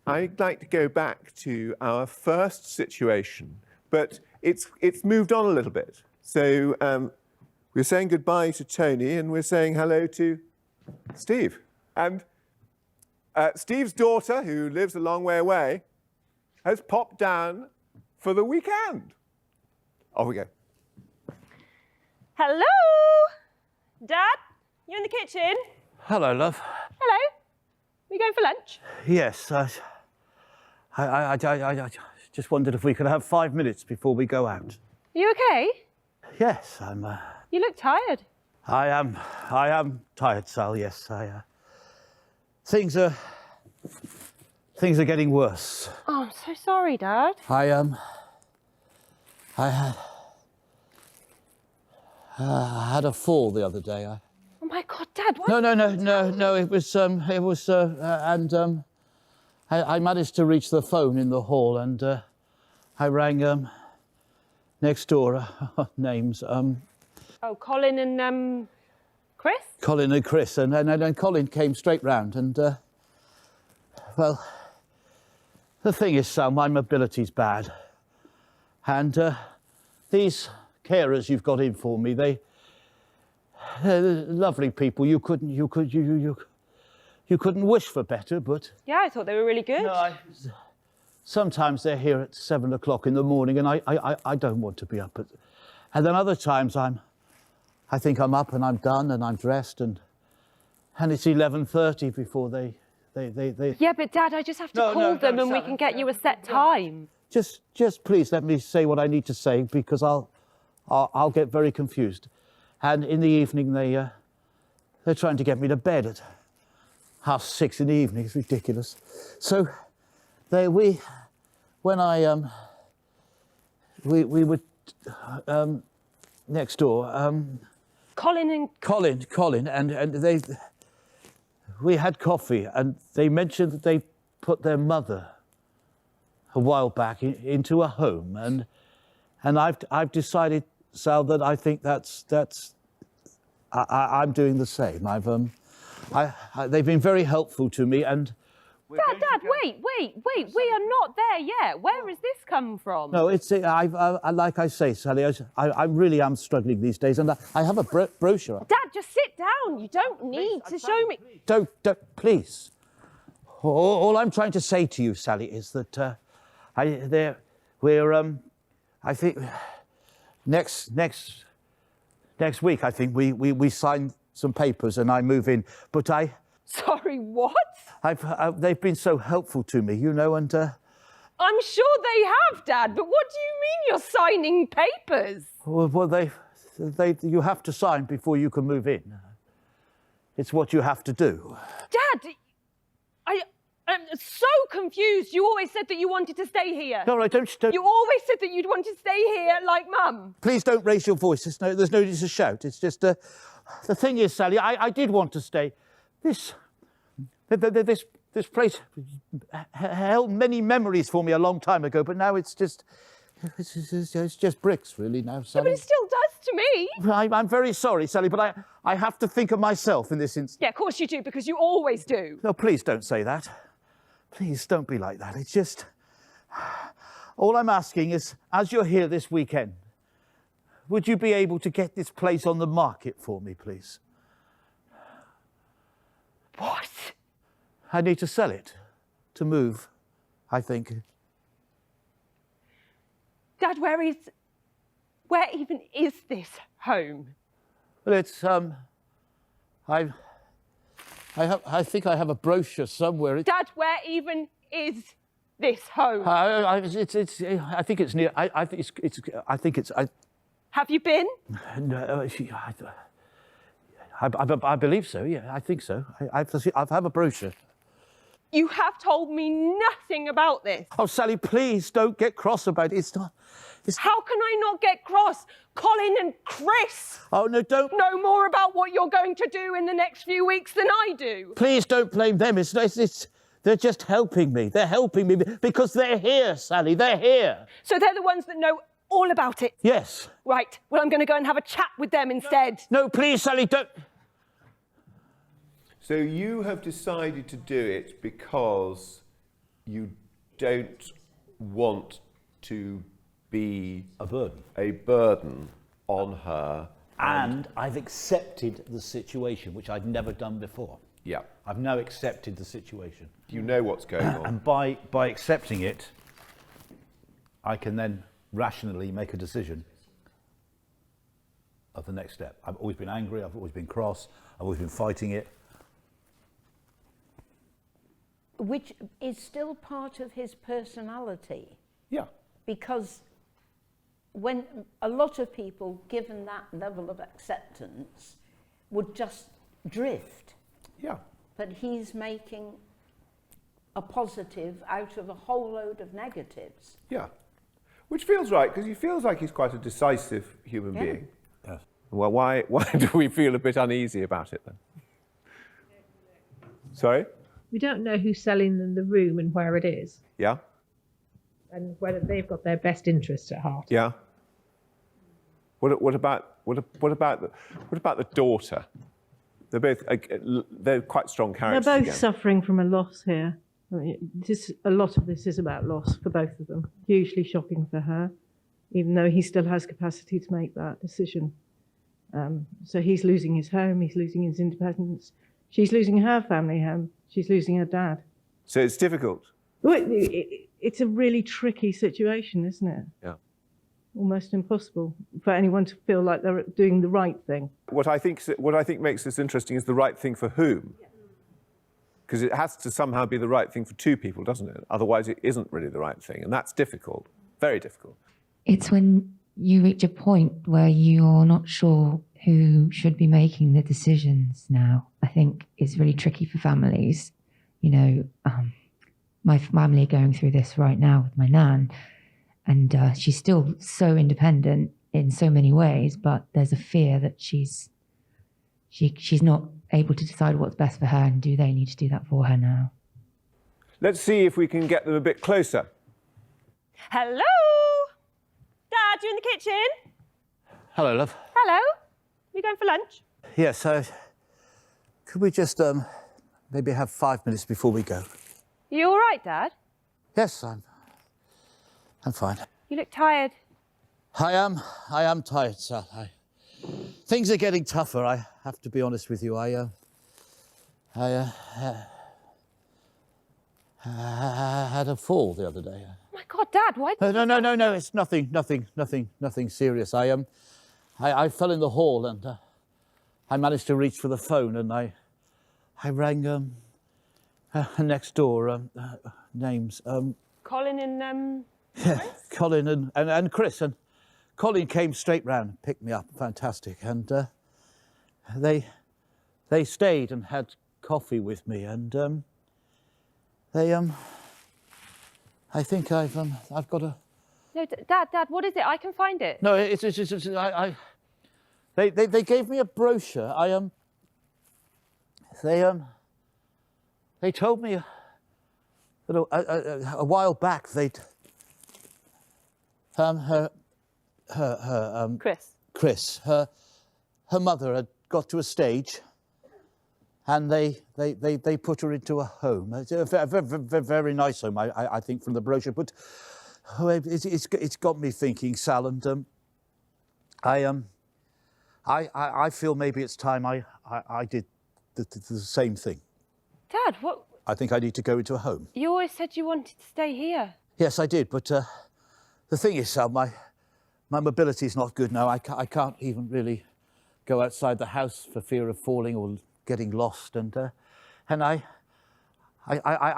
I'd like to go back to our first situation, but it's moved on a little bit. So we're saying goodbye to Tony and we're saying hello to Steve. And Steve's daughter, who lives a long way away, has popped down for the weekend. Off we go. Hello? Dad, you in the kitchen? Hello, love. Hello. Are you going for lunch? Yes, I just wondered if we could have 5 minutes before we go out. Are you okay? Yes, I'm. You look tired. I am tired, Sal. Yes, things are getting worse. Oh, I'm so sorry, Dad. I had a fall the other day. Oh my God, Dad! What? No. It was and I managed to reach the phone in the hall, and I rang next door. Names. Oh, Colin and Chris. Colin and Chris, and Colin came straight round, and well, the thing is, Sal, my mobility's bad, and these carers you've got in for me, they're lovely people. You couldn't wish for better, but Yeah, I thought they were really good. no, sometimes they're here at 7 o'clock in the morning, and I don't want to be up at, and then other times I think I'm up and I'm done and I'm dressed, and it's 11:30 before they. Yeah, but Dad, I just have to call them and we can get you a set time. Just please let me say what I need to say, because I'll get very confused. And in the evening they're trying to get me to bed at 6:30 in the evening. It's ridiculous. So we were next door. Colin, and we had coffee, and they mentioned that they put their mother a while back into a home, and I've decided, Sal, that I think I'm doing the same. They've been very helpful to me, and Dad, wait, we are not there yet. Where has this come from? no, it's like I say, Sally, I really am struggling these days, and I have a brochure. Dad, just sit down. You don't need to show me. Don't, please. All I'm trying to say to you, Sally, is that I think next week, I think we sign some papers and I move in, but Sorry, what? they've been so helpful to me, you know, and I'm sure they have, Dad, but what do you mean you're signing papers? well, you have to sign before you can move in. It's what you have to do. Dad, I'm so confused. You always said that you wanted to stay here. No, don't. You always said that you'd want to stay here like Mum. Please don't raise your voice. There's no need to shout. It's just the thing is, Sally, I did want to stay. This place held many memories for me a long time ago, but now it's just bricks, really, now, Sally. Yeah, but it still does to me. I'm very sorry, Sally, but I have to think of myself in this instance. Yeah, of course you do, because you always do. No, please don't say that. Please don't be like that. It's just, all I'm asking is, as you're here this weekend, would you be able to get this place on the market for me, please? What? I need to sell it, to move, I think. Dad, where even is this home? Well, it's, I think I have a brochure somewhere. Dad, where even is this home? I think it's near. I think it's. Have you been? No, I believe so. Yeah, I think so. I have a brochure. You have told me nothing about this. Oh, Sally, please don't get cross about it. It's not. How can I not get cross? Colin and Chris. Oh, no, don't. Know more about what you're going to do in the next few weeks than I do. Please don't blame them. They're just helping me. They're helping me because they're here, Sally. They're here. So they're the ones that know all about it? Yes. Right. Well, I'm going to go and have a chat with them instead. No, please, Sally, don't. So you have decided to do it because you don't want to be A burden. a burden on her. And I've accepted the situation, which I'd never done before. Yeah. I've now accepted the situation. You know what's going on. And by accepting it, I can then rationally make a decision of the next step. I've always been angry, I've always been cross, I've always been fighting it. Which is still part of his personality, Yeah. because when a lot of people, given that level of acceptance, would just drift. Yeah. But he's making a positive out of a whole load of negatives. Yeah. Which feels right, because he feels like he's quite a decisive human Yeah. being. Yes. Well, why do we feel a bit uneasy about it then? Sorry? We don't know who's selling them the room and where it is, Yeah? and whether they've got their best interests at heart. Yeah? What about the daughter? They're quite strong They're characters. both again. suffering from a loss here. I mean, a lot of this is about loss for both of them. Hugely shocking for her, even though he still has capacity to make that decision. So he's losing his home, he's losing his independence. She's losing her family home, she's losing her dad. So it's difficult. Well, it's a really tricky situation, isn't it? Yeah. Almost impossible for anyone to feel like they're doing the right thing. What I think makes this interesting is the right thing for whom? Because it has to somehow be the right thing for two people, doesn't it? Otherwise, it isn't really the right thing, and that's difficult, very difficult. It's when you reach a point where you're not sure who should be making the decisions now. I think it's really tricky for families. You know, my family are going through this right now with my nan, and she's still so independent in so many ways, but there's a fear that she's not able to decide what's best for her, and do they need to do that for her now? Let's see if we can get them a bit closer. Hello? Dad, you in the kitchen? Hello, love. Hello? You going for lunch? Yes, could we just maybe have 5 minutes before we go? You all right, Dad? Yes, I'm fine. You look tired. I am tired, Sal. Things are getting tougher, I have to be honest with you. I had a fall the other day. Oh my God, Dad, why? No, it's nothing serious. I fell in the hall and I managed to reach for the phone and I rang next door, names. Colin and Yeah, Colin and Chris. And Colin came straight round and picked me up. Fantastic. And they stayed and had coffee with me. And I think I've got a. No, Dad, what is it? I can find it. No, it's they gave me a brochure. They told me that a while back they'd Chris, her mother had got to a stage, and they put her into a home. It's a very nice home, I think, from the brochure. But it's got me thinking, Sal, and I feel maybe it's time I did the same thing. Dad, what? I think I need to go into a home. You always said you wanted to stay here. Yes, I did, but the thing is, Sal, my mobility is not good now. I can't even really go outside the house for fear of falling or getting lost, and I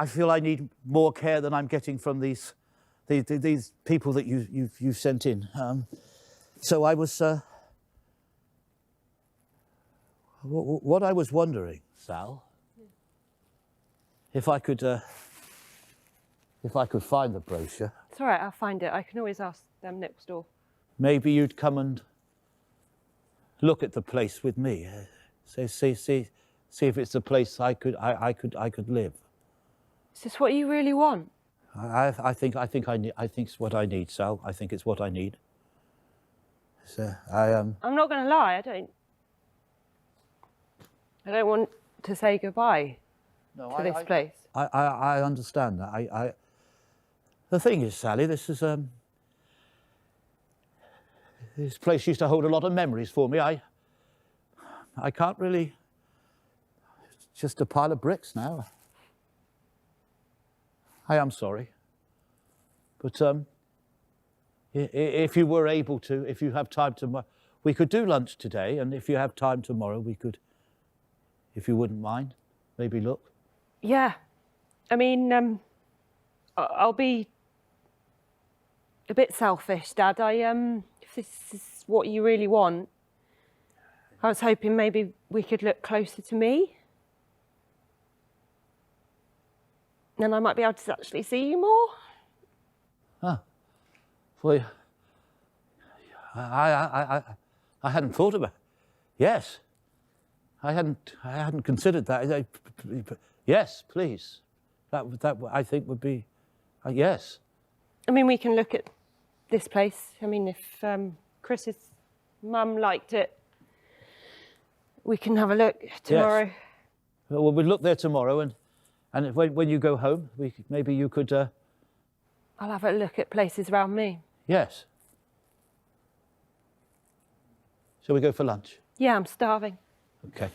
feel I need more care than I'm getting from these people that you've sent in. So I was what I was wondering, Sal, if I could find the brochure. It's all right, I'll find it. I can always ask them next door. Maybe you'd come and look at the place with me. See if it's a place I could live. Is this what you really want? I think it's what I need, Sal. I think it's what I need. So I'm not going to lie. I don't want to say goodbye to this place. I understand that. The thing is, Sally, this place used to hold a lot of memories for me. I can't really. It's just a pile of bricks now. I am sorry, but if you were able to, if you have time tomorrow, we could do lunch today, and if you have time tomorrow, we could, if you wouldn't mind, maybe look. Yeah. I mean, I'll be a bit selfish, Dad. If this is what you really want, I was hoping maybe we could look closer to me. Then I might be able to actually see you more. Ah, well, I hadn't thought about it. Yes, I hadn't considered that. Yes, please. That I think would be, yes. I mean, we can look at this place. I mean, if Chris's mum liked it, we can have a look tomorrow. Yes. Well, we'll look there tomorrow, and when you go home, maybe you could. I'll have a look at places around me. Yes. Shall we go for lunch? Yeah, I'm starving. Okay.